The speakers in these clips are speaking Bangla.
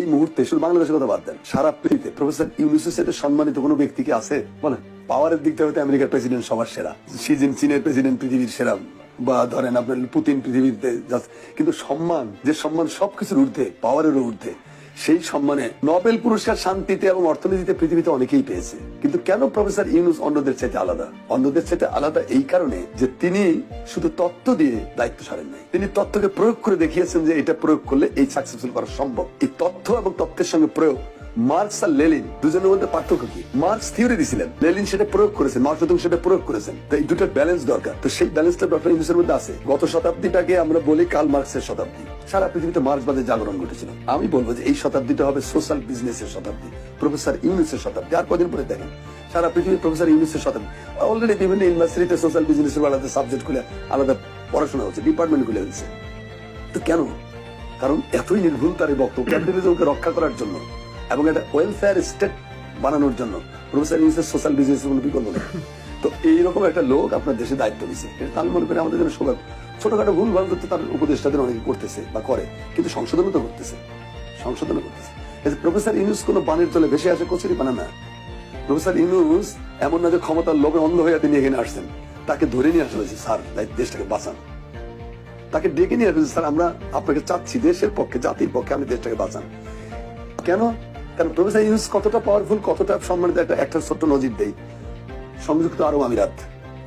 এই মুহূর্তে শুধু বাংলাদেশের কথা বাদ দেন, সারা পৃথিবীতে প্রফেসর ইউনূসের সাথে সম্মানিত কোনো ব্যক্তি কি আছে বলেন? পাওয়ারের দিক থেকে হয়তো আমেরিকার প্রেসিডেন্ট সবার সেরা, শি জিনপিংয়ের প্রেসিডেন্ট পৃথিবীর সেরা, বা ধরেন আপনার পুতিন পৃথিবীতে, কিন্তু সম্মান, যে সম্মান সবকিছুর ঊর্ধ্বে, পাওয়ারেরও ঊর্ধ্বে, সেই সম্মানে নোবেল পুরস্কার শান্তিতে এবং অর্থনীতিতে পৃথিবীতে অনেকেই পেয়েছে। কিন্তু কেন প্রফেসর ইউনূস অন্যদের চাইতে আলাদা? অন্যদের চাইতে আলাদা এই কারণে যে তিনি শুধু তত্ত্ব দিয়ে দায়িত্ব সারেন নাই, তিনি তত্ত্বকে প্রয়োগ করে দেখিয়েছেন যে এটা প্রয়োগ করলে এই সাকসেসফুল করা সম্ভব। এই তথ্য এবং তত্ত্বের সঙ্গে প্রয়োগ, মার্কস আর লেনিন দুজনের মধ্যে পার্থক্য কি? মার্কস থিওরি দিছিলেন, লেনিন সেটা প্রয়োগ করেছেন, মার্কস সেটা প্রয়োগ করেছেন। তো এই দুটোর ব্যালেন্স দরকার। তো সেই ব্যালেন্সটা ডক্টর ইউনূসের মধ্যে আছে। গত শতাব্দীটাকে আমরা বলি কার্ল মার্কসের শতাব্দী। সারা পৃথিবীতে মার্কসবাদের জাগরণ ঘটেছিল। আমি বলবো যে এই শতাব্দীটা হবে সোশ্যাল বিজনেসের শতাব্দী, প্রফেসর ইউনূসের শতাব্দী। আর কদিন পরে দেখেন সারা পৃথিবী প্রফেসর ইউনূসের শতাব্দী। অলরেডি বিভিন্ন ইউনিভার্সিটিতে সোশ্যাল বিজনেসের আলাদা সাবজেক্ট খুলে আলাদা পড়াশোনা হচ্ছে, ডিপার্টমেন্ট খুলে হচ্ছে। তো কেন? কারণ এতই নির্ভুল তার এই বক্তব্য, ক্যাপিটালিজমকে রক্ষা করার জন্য এবং একটা ওয়েলফেয়ার স্টেট বানানোর জন্য প্রফেসর ইউনূসের সোশ্যাল বিজনেসের কোনো বিকল্প নেই। তো এইরকম একটা লোক আপনার দেশে দায়িত্ব দিচ্ছে, আমি মনে করি আমাদের জন্য সৌভাগ্য। ছোটখাটো ভুল ভাল করতে তার উপদেষ্টাদের অনেকে করতেছে বা করে, কিন্তু সংশোধনও তো করতেছে, সংশোধনও করতেছে। প্রফেসর ইউনূস কোনো পানির তলে ভেসে আসে কচুরি বানা না। প্রফেসর ইউনূস এমন না যে ক্ষমতার লোভে অন্ধ হয়ে তিনি এখানে আসছেন, তাকে ধরে নিয়ে আসা হয়েছে, স্যার দেশটাকে বাঁচান। তাকে ডেকে নিয়ে আসবে, স্যার আমরা আপনাকে চাচ্ছি দেশের পক্ষে, জাতির পক্ষে, আপনি দেশটাকে বাঁচান। কেন? কারণ প্রফেসর ইউনূস কতটা পাওয়ারফুল, কতটা সম্মানিত। একটা ছোট্ট নজির দেই, সংযুক্ত আরব আমিরাত,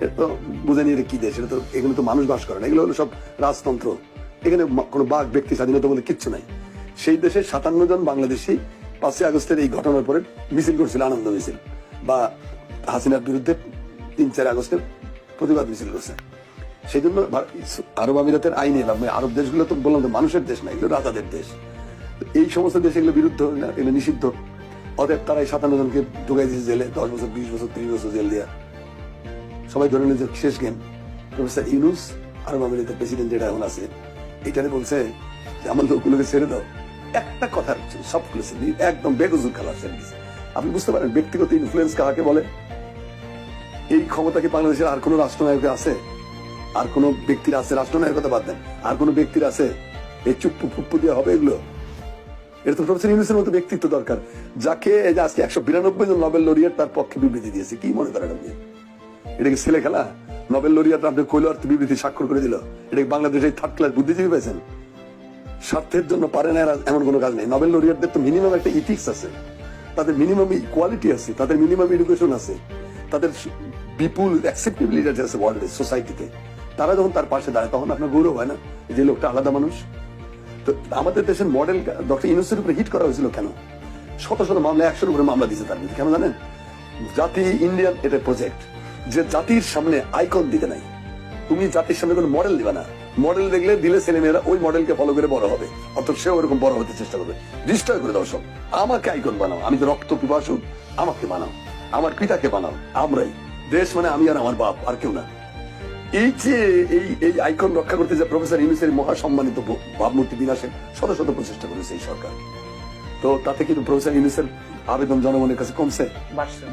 এটা তো বুঝে নিয়ে কি দেশ, এটা তো, এগুলো তো মানুষ বাস করে না, এগুলো হলো সব রাজতন্ত্র। এখানে কোনো বাক ব্যক্তি স্বাধীনতা বলে কিচ্ছু নাই। সেই দেশে 57 জন বাংলাদেশি 5ই আগস্টের এই ঘটনার পরে মিছিল করছিল, আনন্দ মিছিল, বা হাসিনার বিরুদ্ধে 3-4 আগস্টের প্রতিবাদ মিছিল করছে। সেই জন্য আরব আমিরাতের আইনে, আরব দেশগুলো তো বললাম তো মানুষের দেশ না, এগুলো রাজাদের দেশ। এই সমস্ত দেশে এগুলো বিরুদ্ধ, এগুলো নিষিদ্ধ। অতএব তারা এই 57 জনকে ঢুকাই দিয়েছে জেলে, 10 বছর, 20 বছর, 30 বছর জেল দেয়া। সবাই ধরে নিল যে শেষ গেম। প্রফেসর ইউনূস আরব আমিরাতের প্রেসিডেন্ট যেটা এখন আছে, এটারে বলছে যে আমার লোকগুলোকে ছেড়ে দাও। একটা কথা সবগুলো একদম বেগজুর খেলা ছেড়ে দিচ্ছে। আপনি বুঝতে পারেন ব্যক্তিগত ইনফ্লুয়েন্স কাকে বলে? এই ক্ষমতা কি বাংলাদেশের আর কোন রাষ্ট্রনায়কের আছে? আর কোন ব্যক্তির আছে? রাষ্ট্রনায়কের কথা বাদ দেন, আর কোন ব্যক্তির আছে? এই চুপ্পু ফুপ্পু দিয়ে হবে এগুলো? এটা তো প্রফেসর ইউনূসের মতো ব্যক্তিত্ব দরকার, যাকে আজকে 192 জন নোবেল লরিয়েট তার পক্ষে বিবৃতি দিয়েছে। কি মনে করেন আপনি? এটা কি ছেলে খেলা? নোবেল লরিয়েট আপনি কইল আর বিবৃতি স্বাক্ষর করে দিল। এটা কি বাংলাদেশে থার্ড ক্লাস বুদ্ধিজীবী পাইছেন? স্বার্থের জন্য পারে না এরা, এমন কোনো কাজ নেই। নোবেল লরিয়েটদের তো মিনিমাম একটা ইথিক্স আছে, তাদের মিনিমাম ইকুয়ালিটি আছে, তাদের মিনিমাম এডুকেশন আছে, তাদের বিপুল অ্যাকসেপ্টেবিলিটি আছে ওয়ার্ল্ডে, সোসাইটিতে। তারা যখন তার পাশে দাঁড়ায় তখন আপনার গৌরব হয় না যে লোকটা আলাদা মানুষ? তো আমাদের দেশের মডেল ডক্টর ইউনূসের উপরে হিট করা হয়েছিল কেন? শত শত মামলা, 100-এর উপরে মামলা দিয়েছে তার বিরুদ্ধে। কেন জানেন? জাতি ইন্ডিয়ান এটা প্রজেক্ট, যে জাতির সামনে আইকন দিতে নাই। তুমি জাতির সামনে কোনো মডেল দিবে না। মডেল দেখলে দিলে ছেলেমেয়েরা ওই মডেলকে ফলো করে বড় হবে, অর্থাৎ সেও এরকম বড় হতে চেষ্টা করবে। ডিস্ট্রয় করে দাও সব। আমাকে আইকন বানাও, আমি তো রক্ত পিপাসু, আমাকে বানাও, আমার পিতাকে বানাও। আমরাই দেশ, মানে আমি আর আমার বাপ, আর কেউ না। এই যে এই আইকন রক্ষা করতে যে প্রফেসর ইউনূসের মহাসম্মানিত ভাবমূর্তি বিনাশের শত শত প্রচেষ্টা করেছে এই সরকার। তো তাতে কিন্তু প্রফেসর ইউনূসের আবেদন জনগণের কাছে কমছে,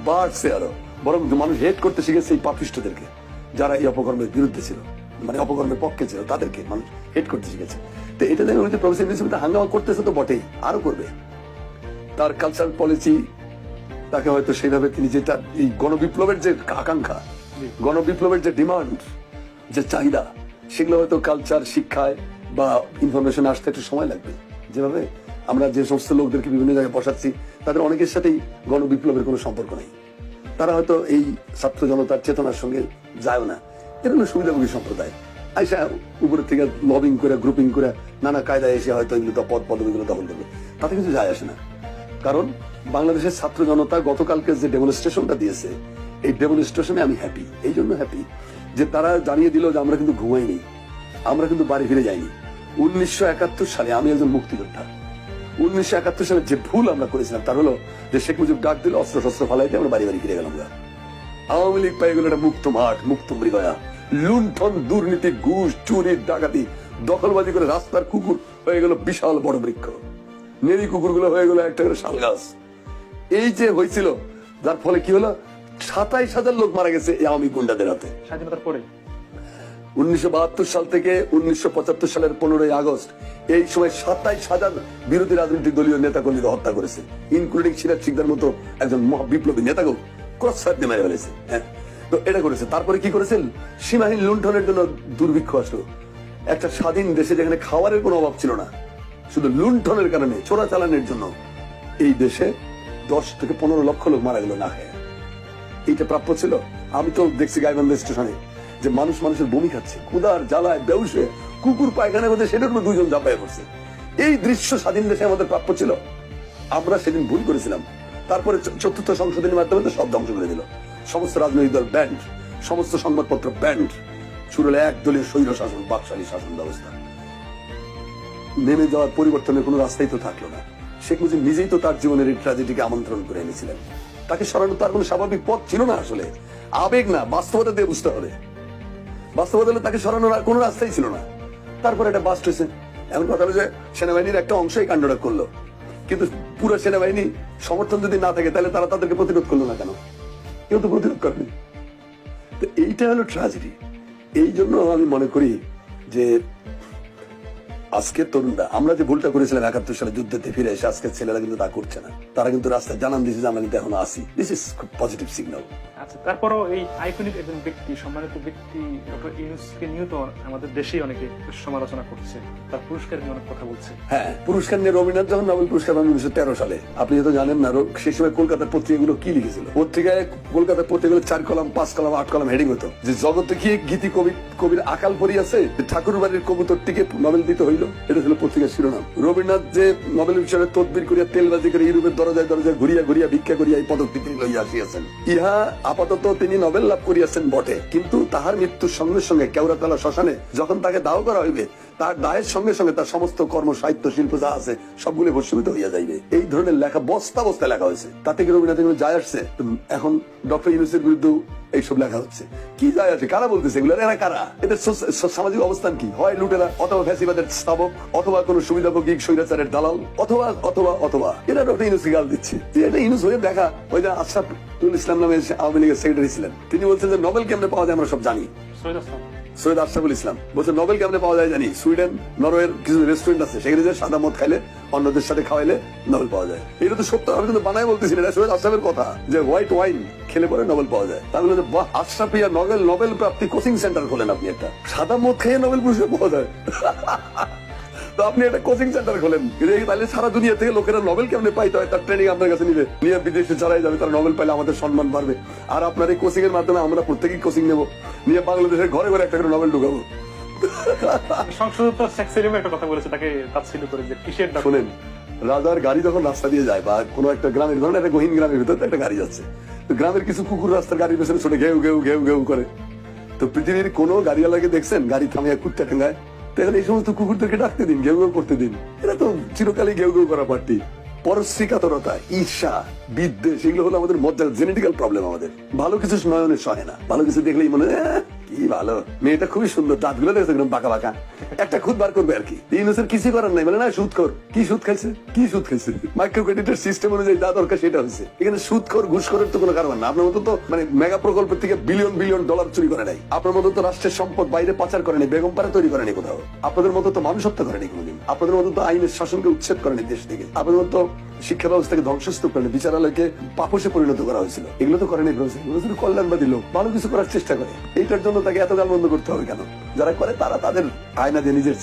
বাড়ছে আরো। বরং মানুষ হেট করতে শিখেছে এই পাপিষ্টদেরকে, যারা এই অপকর্মের বিরুদ্ধে ছিল, মানে অপকর্মের পক্ষে ছিল, তাদেরকে মানুষ হেট করতে শিখেছে। তো এটা দেখে উনি প্রফেসর ইউনূস হাঙ্গামা করতেছে, তো বটেই, আরো করবে। তার কালচারাল পলিসি, তাকে হয়তো সেইভাবে তিনি যেটা এই গণবিপ্লবের যে আকাঙ্ক্ষা, গণবিপ্লবের যে ডিমান্ড, যে চাহিদা, সেগুলো হয়তো কালচার, শিক্ষায় বা ইনফরমেশন আসতে একটু সময় লাগবে। যেভাবে আমরা যে সমস্ত লোকদেরকে বিভিন্ন জায়গায় বসাচ্ছি, তাদের অনেকের সাথেই গণবিপ্লবের কোনো সম্পর্ক নেই। তারা হয়তো এই ছাত্র জনতার চেতনার সঙ্গে যায় না। এটা হলো সুবিধাভোগী সম্প্রদায়, আইসা উপরের থেকে লবিং করে, গ্রুপিং করে, নানা কায়দায় এসে হয়তো এগুলো পদ পদবিগুলো দখল করবে। তাতে কিছু যায় আসে না। কারণ বাংলাদেশের ছাত্র জনতা গতকালকে যে ডেমনস্ট্রেশনটা দিয়েছে, এই ডেমনস্ট্রেশনে আমি হ্যাপি। এই জন্য হ্যাপি যে তারা জানিয়ে দিল যে আমরা কিন্তু ঘুমাইনি, আমরা কিন্তু বাড়ি ফিরে যাইনি। 1971 সালে আমি একজন মুক্তিযোদ্ধা। 1971 সালে যে ভুল আমরা করেছিলাম তার হলো যে শেখ মুজিব ডাক দিল অস্ত্র শস্ত্র ফালাইতে আমরা বাড়ি বাড়ি ফিরে গেলাম। আওয়ামী লীগ পাই গেল একটা মুক্ত মাঠ, মুক্ত মৃগয়া। লুণ্ঠন, দুর্নীতি, ঘুষ, চুরি, ডাকাতি, দখলবাজি করে রাস্তার কুকুর হয়ে গেল বিশাল বড় বৃক্ষ, নেরি কুকুর গুলো হয়ে গেল একটা করে শাল গাছ। এই যে হয়েছিল, যার ফলে কি হলো, 27,000 লোক মারা গেছে এই আওয়ামী গুন্ডাদের হাতে। স্বাধীনতার পরে 1972 সাল থেকে 1975 সালের 15ই আগস্ট এই সময় 27,000 বিরোধী রাজনৈতিক দলীয় নেতা কর্মীকে হত্যা করেছে, ইনক্লুডিং সিরাজ শিকদার মতো একজন বিপ্লবী নেতাকেও ক্রস ফায়ার দিয়ে মেরে ফেলেছে। হ্যাঁ, তো এটা করেছে। তারপরে কি করেছেন, সীমাহীন লুণ্ঠনের জন্য দুর্ভিক্ষ আসলো। একটা স্বাধীন দেশে যেখানে খাবারের কোনো অভাব ছিল না, শুধু লুণ্ঠনের কারণে চোরাচালানের জন্য এই দেশে 10 থেকে 15 লক্ষ লোক মারা গেল না খেয়ে। এইটা প্রাপ্য ছিল? আমি তো দেখছি গাইবান্ধা স্টেশনে যে মানুষের বমি খাচ্ছে, ক্ষুধার জ্বালায় বেউসে কুকুর পায়খানা করছে, সেটার উপর 2 জন ঝাঁপায় পড়ছে। এই দৃশ্য স্বাধীন দেশে আমাদের প্রাপ্য ছিল? আমরা সেদিন ভুল করেছিলাম। তারপরে 4th সংশোধনীর মাধ্যমে তো সব ধ্বংস করে দিল, সমস্ত রাজনৈতিক দল ব্যান্ড, সমস্ত সংবাদপত্র ব্যান্ড, শুরু হলো একদলীয় স্বৈর শাসন, বাকশালী শাসন ব্যবস্থা। নেমে যাওয়ার পরিবর্তনের কোনো রাস্তাই তো থাকলো না। শেখ মুজিব নিজেই তো তার জীবনের এই ট্র্যাজেডিকে আমন্ত্রণ করে এনেছিলেন। তাকে সরানো তার কোনো স্বাভাবিক পথ ছিল না। আসলে আবেগ না, বাস্তবতা দিয়ে বুঝতে হবে। বাস্তবতা হলে তাকে সরানোর আর কোনো রাস্তাই ছিল না। তারপর এটা বাস্ট হয়েছে। এমন কথা হলো যে সেনাবাহিনীর একটা অংশই কাণ্ডটা করলো, কিন্তু পুরো সেনাবাহিনী সমর্থন যদি না থাকে তাহলে তারা তাদেরকে প্রতিরোধ করলো না কেন? কেউ তো প্রতিরোধ করেনি। তো এইটা হলো ট্র্যাজেডি। এই জন্য আমি মনে করি যে আজকের তরুণরা, আমরা যে ভুলটা করেছিলাম 71 সালে যুদ্ধেতে ফিরে এসে, আজকের ছেলেরা কিন্তু তা করছে না। তারা কিন্তু রাস্তায় জানান দিয়েছে যে আমরা কিন্তু এখন আসি। দিস ইজ খুব পজিটিভ সিগন্যাল। আচ্ছা, তারপরও এই আইকনিক একজন ব্যক্তি, সম্মানিত ব্যক্তি ডক্টর ইউনূসকে নিয়ে তো আমাদের দেশেই অনেকে সমালোচনা করছে, তার পুরস্কার নিয়ে অনেক কথা বলছে। হ্যাঁ, পুরস্কার নিয়ে রবীন্দ্রনাথ যখন নোবেল পুরস্কার পান 1913 সালে, আপনি হয়তো জানেন না, সেই সময় কলকাতার পত্রিকাগুলো কি লিখেছিল। পত্রিকায়, কলকাতার পত্রিকাগুলো 4 কলাম 5 কলাম 8 কলাম হেডিং হতো যে জগতে কি গীতি কবির আকাল পরি আছে, ঠাকুর বাড়ির কবুতরটিকে নোবেল দিতে হইলো। এটা ছিল পত্রিকার শিরোনাম। রবীন্দ্রনাথ যে নোবেল বিষয়ে তদবির করিয়া তেলবাজি করে ইউরোপের দরজায় দরজায় ঘুরিয়া ঘুরিয়া ভিক্ষা করিয়া এই পদকটি তিনি লইয়া আসিয়াছেন, ইহা আপাতত তিনি নোবেল লাভ করিয়াছেন বটে, কিন্তু তাহার মৃত্যুর সঙ্গে সঙ্গে কেওড়াতলা শ্মশানে যখন তাকে দাহ করা হইবে, তার দায়ের সঙ্গে সঙ্গে তার সমস্ত কর্ম, সাহিত্য, শিল্প যা আছে সবগুলো ভস্মীভূত হইয়া যাইবে। এই ধরনের লেখা বস্তা বস্তা লেখা হয়েছে। তাতে কি রবীন্দ্রনাথের কোনো যায় আসছে? এখন ডক্টর ইউনূসের বিরুদ্ধে এইসব লেখা হচ্ছে, কি যায় আসে? কারা বলতেছে এগুলো? এরা কারা? এদের সামাজিক অবস্থান কি? হয় লুটেরা, অথবা ফ্যাসিবাদের স্থাপক, অথবা কোন সুবিধাভোগী স্বৈরাচারের দালাল, অথবা অথবা অথবা এটা ডক্টর ইউনূসকে গাল দিচ্ছে। এটা ইউনূস হয়ে দেখা। ওই যে আশরাফুল ইসলাম নামে আওয়ামী লীগের সেক্রেটারি ছিলেন, তিনি বলছেন যে নোবেল কেমনে পাওয়া যায় আমরা সব জানি। সৈয়দ আশরাফুল ইসলাম বলছে নোবেল কেমনে পাওয়া যায় জানি। সুইডেন, নরওয়ের কিছু রেস্টুরেন্ট আছে, সেখানে যে সাদা মদ খাইলে, অন্যদের সাথে খাওয়াইলে নোবেল পাওয়া যায়। এটা তো সত্য, আমি কিন্তু বানাই বলতেছি না, সৈয়দ আশরাফের কথা যে হোয়াইট ওয়াইন খেলে পরে নোবেল পাওয়া যায়। তাহলে বাহ, আশরাফিয়া নোবেল প্রাপ্তি কোচিং সেন্টার খোলেন আপনি, একটা সাদা মদ খেয়ে নোবেল পুরস্কার পাওয়া যায়। তো আপনি একটা কোচিং সেন্টার খোলেন, তাহলে সারা দুনিয়া থেকে লোকেরা নোবেল কেমনে পাইতে হয় তার ট্রেনিং আপনার কাছে নিবে, নিয়ে বিদেশে চলাই যাবে, তারা নোবেল পাইলে আমাদের সম্মান বাড়বে। আর আপনার এই কোচিং এর মাধ্যমে আমরা প্রত্যেকেই কোচিং নেবো, নিয়ে বাংলাদেশের ঘরে ঘরে একটা করে নোবেল ঢুকাবো। সংসদ তো শেখ সেলিম একটা কথা বলেছে, তাকে তাচ্ছিল্য করে যে কিসের ডাক। শুনেন, রাজার গাড়ি যখন রাস্তা দিয়ে যায়, বা কোনো একটা গ্রামের, ধরেন একটা গহীন গ্রামের ভিতরে একটা গাড়ি যাচ্ছে, তো গ্রামের কিছু কুকুর রাস্তার গাড়ির পেছনে ছোটে ঘেউ ঘেউ ঘেউ ঘেউ করে। তো পৃথিবীর কোনো গাড়িওয়ালাকে দেখছেন গাড়ি থামিয়ে কুত্তে ঠেঙ্গায়? তাহলে এই সমস্ত কুকুরদেরকে ডাকতে দিন, ঘেউ ঘেউ করতে দিন। এরা তো চিরকালই ঘেউ ঘেউ করা পার্টি। পরশ্রীকাতরতা, ঈর্ষা, বিদ্বেষ, এগুলো হলো আমাদের মজ্জার জেনেটিক্যাল প্রবলেম। আমাদের ভালো কিছু নয়নে সহে না, ভালো কিছু দেখলেই মনে কি ভালো, মেয়েটা খুবই সুন্দর, দাঁতগুলো দেখছে বাঁকা বাঁকা, একটা খুদ বার করবে আর কি। ইউনূসের কিছু করার নাই, মানে না সুদখোর, কি সুদ খাইছে, কি সুদ খাইছে, মাইক্রো ক্রেডিটের সিস্টেম অনুযায়ী যা দরকার সেটা হয়েছে। এখানে সুদখোর ঘুষখোরের তো কোনো কারণ না। আপনার মতো তো মানে মেগা প্রকল্পের থেকে বিলিয়ন বিলিয়ন ডলার চুরি করে নাই, আপনার মতো তো রাষ্ট্রের সম্পদ বাইরে পাচার করেনি, বেগম পাড়া তৈরি করেনি কোথাও, আপনাদের মতো তো মানুষ হত্যা করেনি কোনোদিন, আপনাদের মতো তো আইনের শাসনকে উচ্ছেদ করেনি দেশ থেকে, আপনাদের মতো শিক্ষা ব্যবস্থাকে ধ্বংসস্তূপ করেনি, বিচারালয়কে পাপসে পরিণত করা হয়েছিল, এগুলো তো করেনি। কল্যাণবাদী লোক ভালো কিছু করার চেষ্টা করে, এইটার জন্য তাকে এত গালমন্দ করতে হবে কেন? যারা করে তারা তাদের আয়না দিয়ে নিজের